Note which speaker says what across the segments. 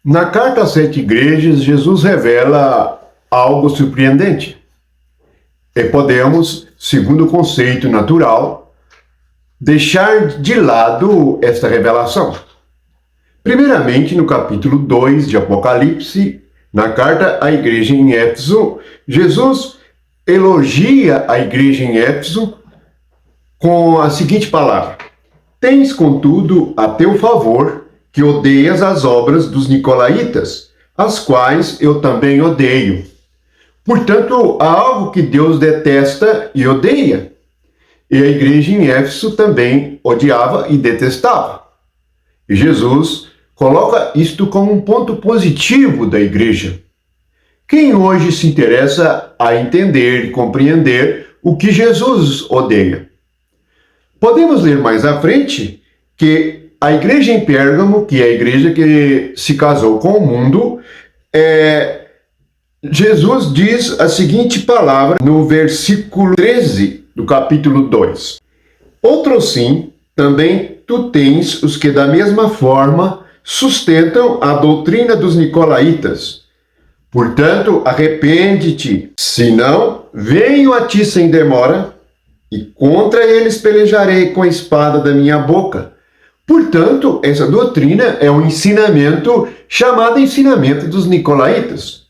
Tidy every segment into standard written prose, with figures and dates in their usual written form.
Speaker 1: Na carta às 7 igrejas, Jesus revela algo surpreendente. E podemos, segundo o conceito natural, deixar de lado esta revelação. Primeiramente, no capítulo 2 de Apocalipse, na carta à igreja em Éfeso, Jesus elogia a igreja em Éfeso com a seguinte palavra: Tens, contudo, a teu favor que odeias as obras dos nicolaítas, as quais eu também odeio. Portanto, há algo que Deus detesta e odeia. E a igreja em Éfeso também odiava e detestava. E Jesus coloca isto como um ponto positivo da igreja. Quem hoje se interessa a entender e compreender o que Jesus odeia? Podemos ler mais à frente que a igreja em Pérgamo, que é a igreja que se casou com o mundo, Jesus diz a seguinte palavra no versículo 13 do capítulo 2. Outro sim, também tu tens os que da mesma forma sustentam a doutrina dos nicolaítas. Portanto, arrepende-te, senão venho a ti sem demora, e contra eles pelejarei com a espada da minha boca. Portanto, essa doutrina é um ensinamento chamado ensinamento dos nicolaítas.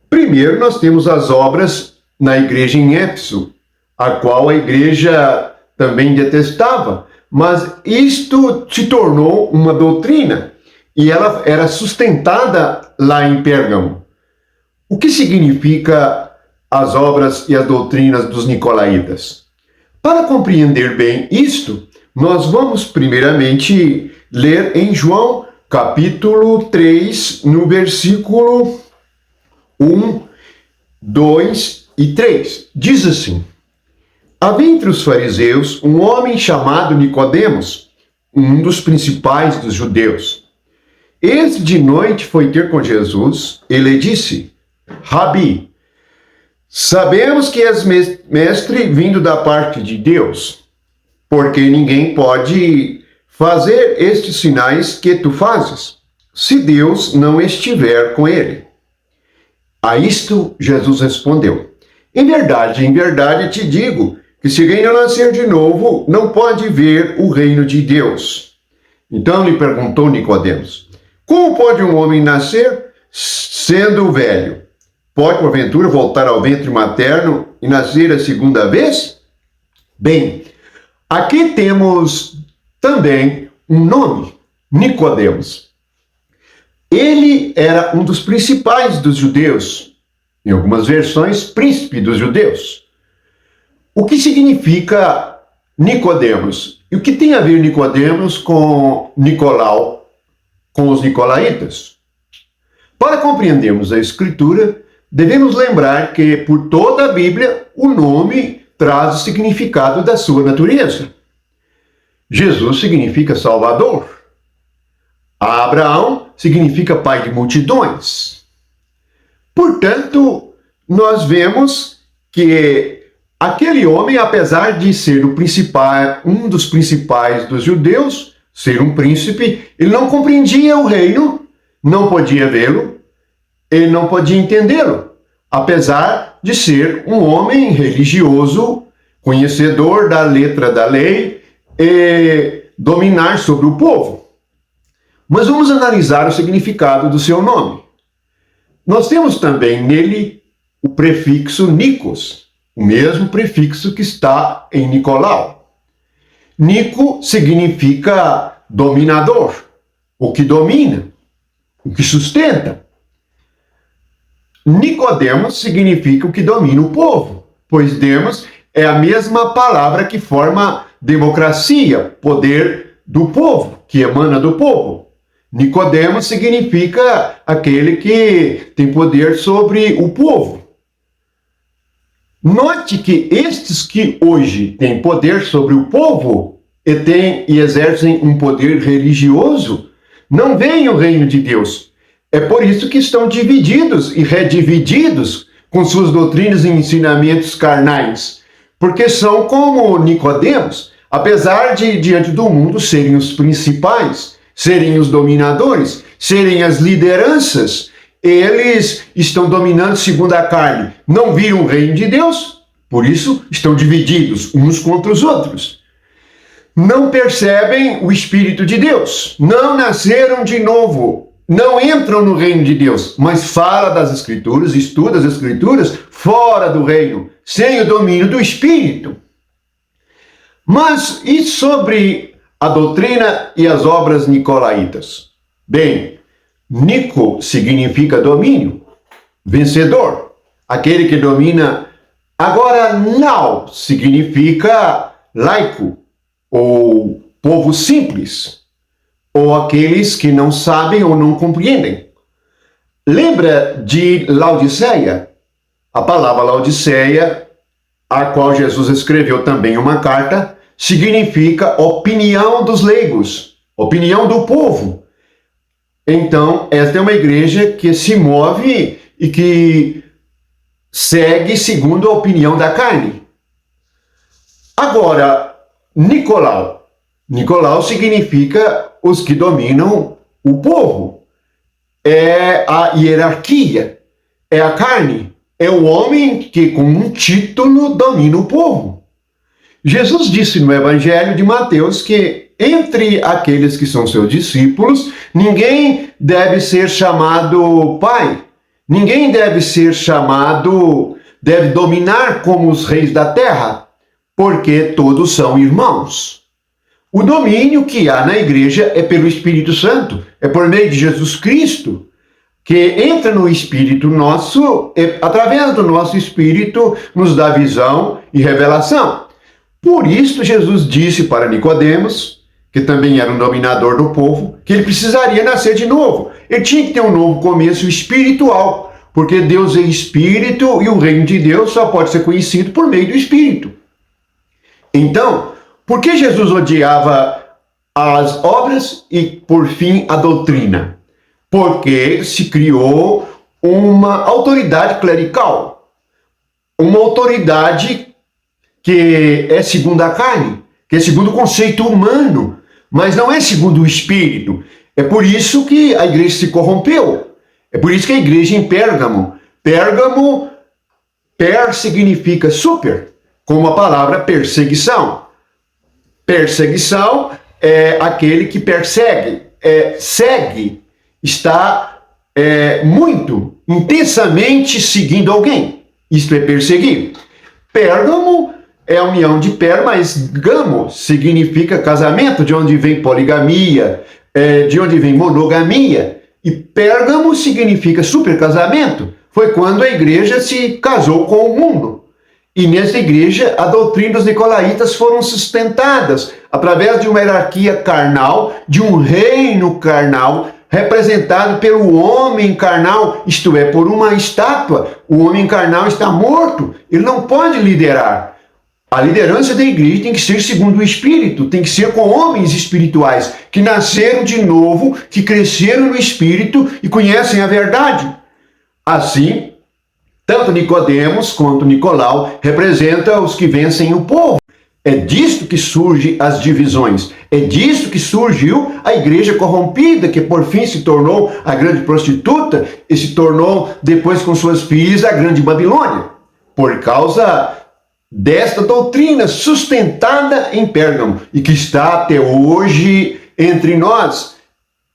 Speaker 1: Primeiro, nós temos as obras na igreja em Éfeso, a qual a igreja também detestava, mas isto se tornou uma doutrina e ela era sustentada lá em Pérgamo. O que significa as obras e as doutrinas dos nicolaítas? Para compreender bem isto, nós vamos primeiramente ler em João capítulo 3, no versículo 1, 2 e 3. Diz assim: Havia entre os fariseus um homem chamado Nicodemos, um dos principais dos judeus. Este de noite foi ter com Jesus e lhe disse: Rabi, sabemos que és mestre vindo da parte de Deus, porque ninguém pode fazer estes sinais que tu fazes, se Deus não estiver com ele. A isto Jesus respondeu: em verdade te digo, que se alguém não nascer de novo, não pode ver o reino de Deus. Então lhe perguntou Nicodemos: como pode um homem nascer sendo velho? Pode, porventura, voltar ao ventre materno e nascer a segunda vez? Bem, aqui temos também um nome, Nicodemos. Ele era um dos principais dos judeus, em algumas versões, príncipe dos judeus. O que significa Nicodemos? E o que tem a ver Nicodemos com Nicolau, com os nicolaítas? Para compreendermos a Escritura, devemos lembrar que, por toda a Bíblia, o nome traz o significado da sua natureza. Jesus significa Salvador. Abraão significa pai de multidões. Portanto, nós vemos que aquele homem, apesar de ser um dos principais dos judeus, ser um príncipe, ele não compreendia o reino, não podia vê-lo, ele não podia entendê-lo, apesar de ser um homem religioso, conhecedor da letra da lei e dominar sobre o povo. Mas vamos analisar o significado do seu nome. Nós temos também nele o prefixo Nikos, o mesmo prefixo que está em Nicolau. Nico significa dominador, o que domina, o que sustenta. Nicodemos significa o que domina o povo, pois demos é a mesma palavra que forma democracia, poder do povo, que emana do povo. Nicodemos significa aquele que tem poder sobre o povo. Note que estes que hoje têm poder sobre o povo e exercem um poder religioso, não veem o reino de Deus. É por isso que estão divididos e redivididos com suas doutrinas e ensinamentos carnais, porque são como Nicodemos, apesar de diante do mundo serem os principais, serem os dominadores, serem as lideranças, eles estão dominando segundo a carne, não viram o reino de Deus, por isso estão divididos uns contra os outros. Não percebem o Espírito de Deus, não nasceram de novo, não entram no reino de Deus, mas fala das Escrituras, estuda as Escrituras fora do reino, sem o domínio do Espírito. Mas e sobre a doutrina e as obras nicolaítas? Bem, Nico significa domínio, vencedor, aquele que domina. Agora, Nau significa laico, ou povo simples, ou aqueles que não sabem ou não compreendem. Lembra de Laodiceia? A palavra Laodiceia, a qual Jesus escreveu também uma carta, significa opinião dos leigos, opinião do povo. Então, esta é uma igreja que se move e que segue segundo a opinião da carne. Agora, Nicolau. Nicolau significa os que dominam o povo. É a hierarquia, é a carne, é o homem que com um título domina o povo. Jesus disse no Evangelho de Mateus que entre aqueles que são seus discípulos, ninguém deve ser chamado pai, ninguém deve ser chamado, deve dominar como os reis da terra, porque todos são irmãos. O domínio que há na igreja é pelo Espírito Santo, é por meio de Jesus Cristo, que entra no Espírito nosso, e através do nosso Espírito nos dá visão e revelação. Por isso Jesus disse para Nicodemos, que também era um dominador do povo, que ele precisaria nascer de novo. Ele tinha que ter um novo começo espiritual, porque Deus é Espírito e o reino de Deus só pode ser conhecido por meio do Espírito. Então, por que Jesus odiava as obras e, por fim, a doutrina? Porque se criou uma autoridade clerical, uma autoridade que é segundo a carne, que é segundo o conceito humano, mas não é segundo o Espírito. É por isso que a igreja se corrompeu. É por isso que a igreja em Pérgamo, per significa super, como a palavra perseguição. Perseguição é aquele que persegue, segue, está muito intensamente seguindo alguém. Isto é perseguir. Pérgamo é a união de per, mas gamo significa casamento, de onde vem poligamia, de onde vem monogamia. E Pérgamo significa supercasamento. Foi quando a igreja se casou com o mundo. E nessa igreja, a doutrina dos nicolaítas foram sustentadas através de uma hierarquia carnal, de um reino carnal, representado pelo homem carnal, isto é, por uma estátua. O homem carnal está morto, ele não pode liderar. A liderança da igreja tem que ser segundo o Espírito, tem que ser com homens espirituais, que nasceram de novo, que cresceram no Espírito e conhecem a verdade. Assim, tanto Nicodemos quanto Nicolau representam os que vencem o povo. É disto que surgem as divisões. É disto que surgiu a igreja corrompida, que por fim se tornou a grande prostituta e se tornou, depois com suas filhas, a grande Babilônia. Por causa desta doutrina sustentada em Pérgamo e que está até hoje entre nós.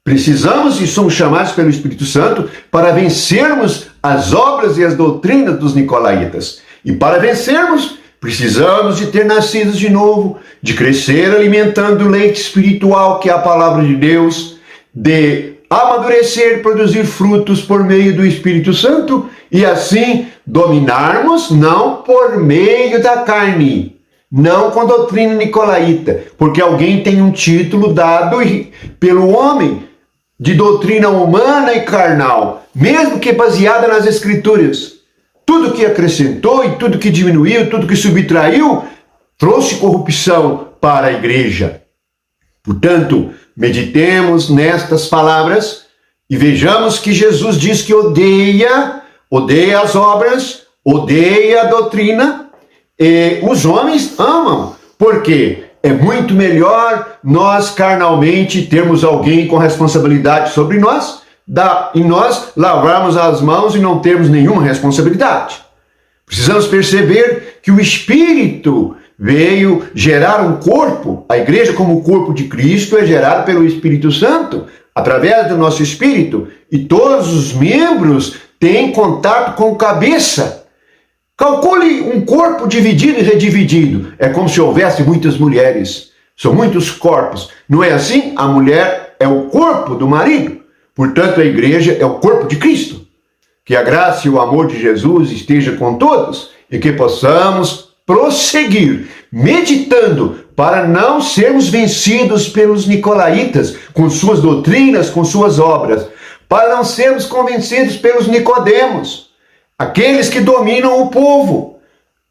Speaker 1: Precisamos e somos chamados pelo Espírito Santo para vencermos as obras e as doutrinas dos nicolaítas. E para vencermos, precisamos de ter nascido de novo, de crescer alimentando o leite espiritual, que é a palavra de Deus, de amadurecer e produzir frutos por meio do Espírito Santo e assim dominarmos não por meio da carne, não com doutrina nicolaíta, porque alguém tem um título dado pelo homem de doutrina humana e carnal, mesmo que baseada nas Escrituras. Tudo que acrescentou e tudo que diminuiu, tudo que subtraiu, trouxe corrupção para a igreja. Portanto, meditemos nestas palavras e vejamos que Jesus diz que odeia as obras, odeia a doutrina, e os homens amam. Por quê? É muito melhor nós carnalmente termos alguém com responsabilidade sobre nós em nós lavarmos as mãos e não termos nenhuma responsabilidade. Precisamos perceber que o Espírito veio gerar um corpo. A igreja, como o corpo de Cristo, é gerada pelo Espírito Santo, através do nosso espírito, e todos os membros têm contato com a cabeça. Calcule um corpo dividido e redividido. É como se houvesse muitas mulheres. São muitos corpos. Não é assim? A mulher é o corpo do marido. Portanto, a igreja é o corpo de Cristo. Que a graça e o amor de Jesus esteja com todos e que possamos prosseguir meditando para não sermos vencidos pelos nicolaítas com suas doutrinas, com suas obras, para não sermos convencidos pelos nicodemos, aqueles que dominam o povo.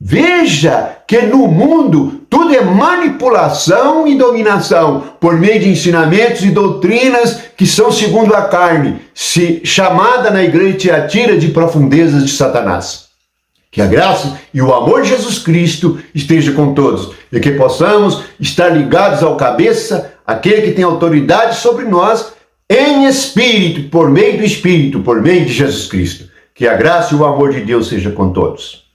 Speaker 1: Veja que no mundo tudo é manipulação e dominação por meio de ensinamentos e doutrinas que são segundo a carne, chamada na igreja de Tiatira de profundezas de Satanás. Que a graça e o amor de Jesus Cristo esteja com todos e que possamos estar ligados ao cabeça, aquele que tem autoridade sobre nós, em espírito, por meio do Espírito, por meio de Jesus Cristo. Que a graça e o amor de Deus seja com todos.